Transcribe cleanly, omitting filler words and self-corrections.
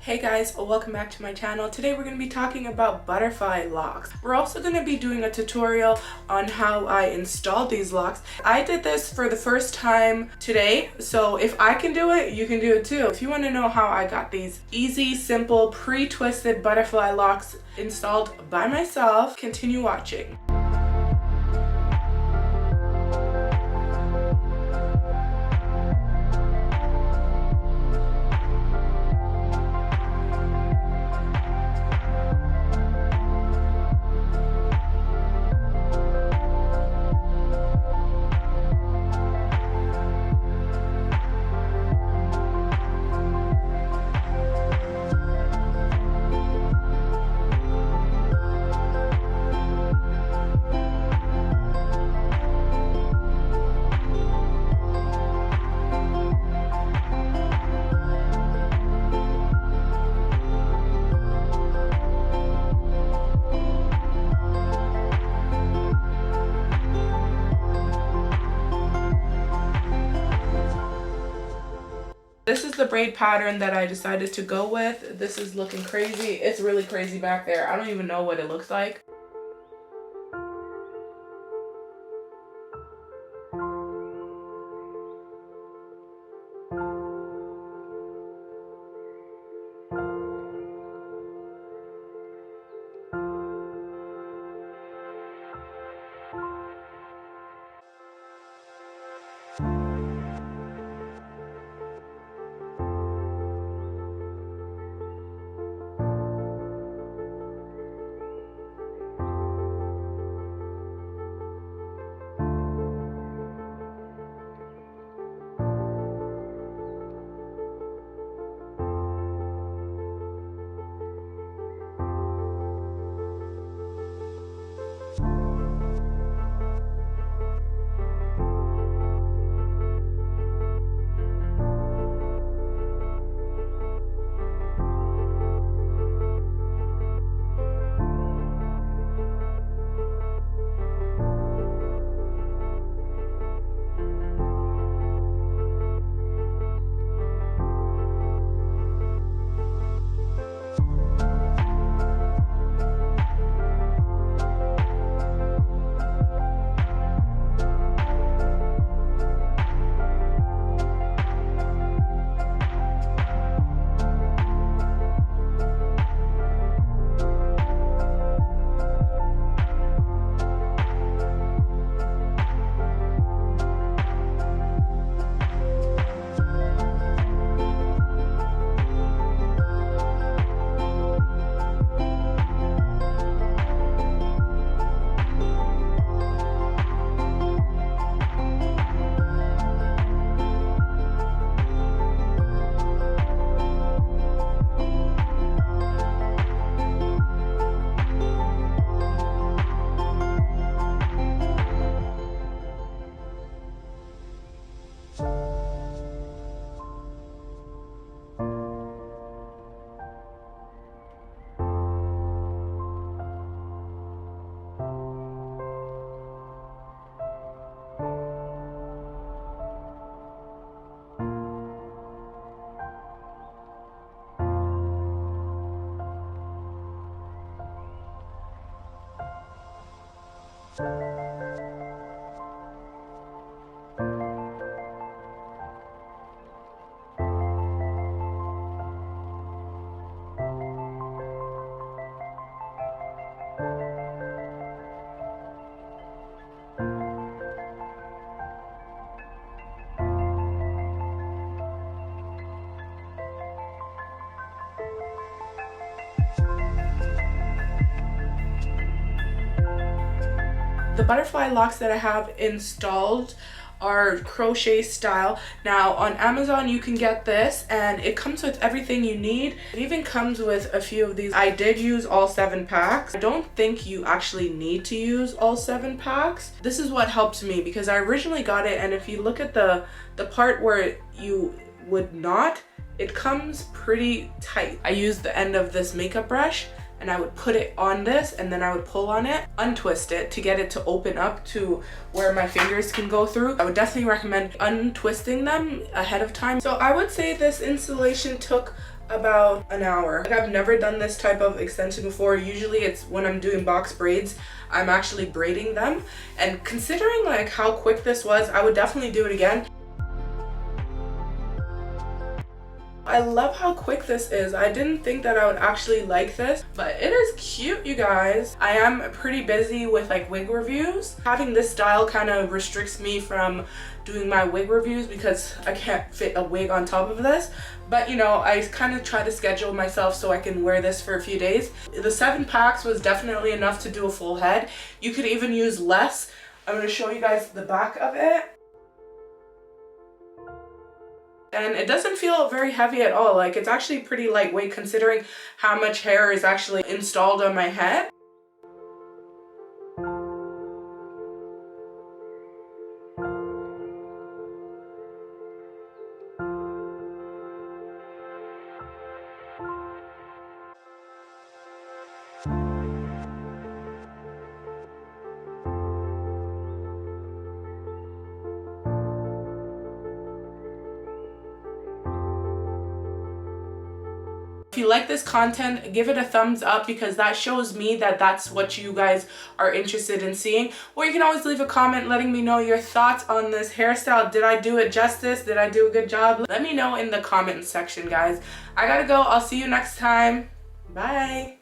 Hey guys, welcome back to my channel. Today we're going to be talking about butterfly locks. We're also going to be doing a tutorial on how I installed these locks. I did this for the first time today, so if I can do it, you can do it too. If you want to know how I got these easy, simple, pre-twisted butterfly locks installed by myself, continue watching. This is the braid pattern that I decided to go with. This is looking crazy. It's really crazy back there. I don't even know what it looks like. The butterfly locks that I have installed are crochet style. Now on Amazon you can get this and it comes with everything you need. It even comes with a few of these. I did use all 7 packs. I don't think you actually need to use all 7 packs. This is what helps me because I originally got it, and if you look at the part where you would not, it comes pretty tight. I used the end of this makeup brush and I would put it on this, and then I would pull on it, untwist it to get it to open up to where my fingers can go through. I would definitely recommend untwisting them ahead of time. So I would say this installation took about an hour. Like, I've never done this type of extension before. Usually it's when I'm doing box braids, I'm actually braiding them. And considering like how quick this was, I would definitely do it again. I love how quick this is. I didn't think that I would actually like this, but it is cute, you guys. I am pretty busy with like wig reviews. Having this style kind of restricts me from doing my wig reviews because I can't fit a wig on top of this. But you know, I kind of try to schedule myself so I can wear this for a few days. The 7 packs was definitely enough to do a full head. You could even use less. I'm going to show you guys the back of it. And it doesn't feel very heavy at all. Like, it's actually pretty lightweight considering how much hair is actually installed on my head. If you like this content, give it a thumbs up because that shows me that that's what you guys are interested in seeing. Or you can always leave a comment letting me know your thoughts on this hairstyle. Did I do it justice? Did I do a good job? Let me know in the comment section, guys. I gotta go. I'll see you next time. Bye.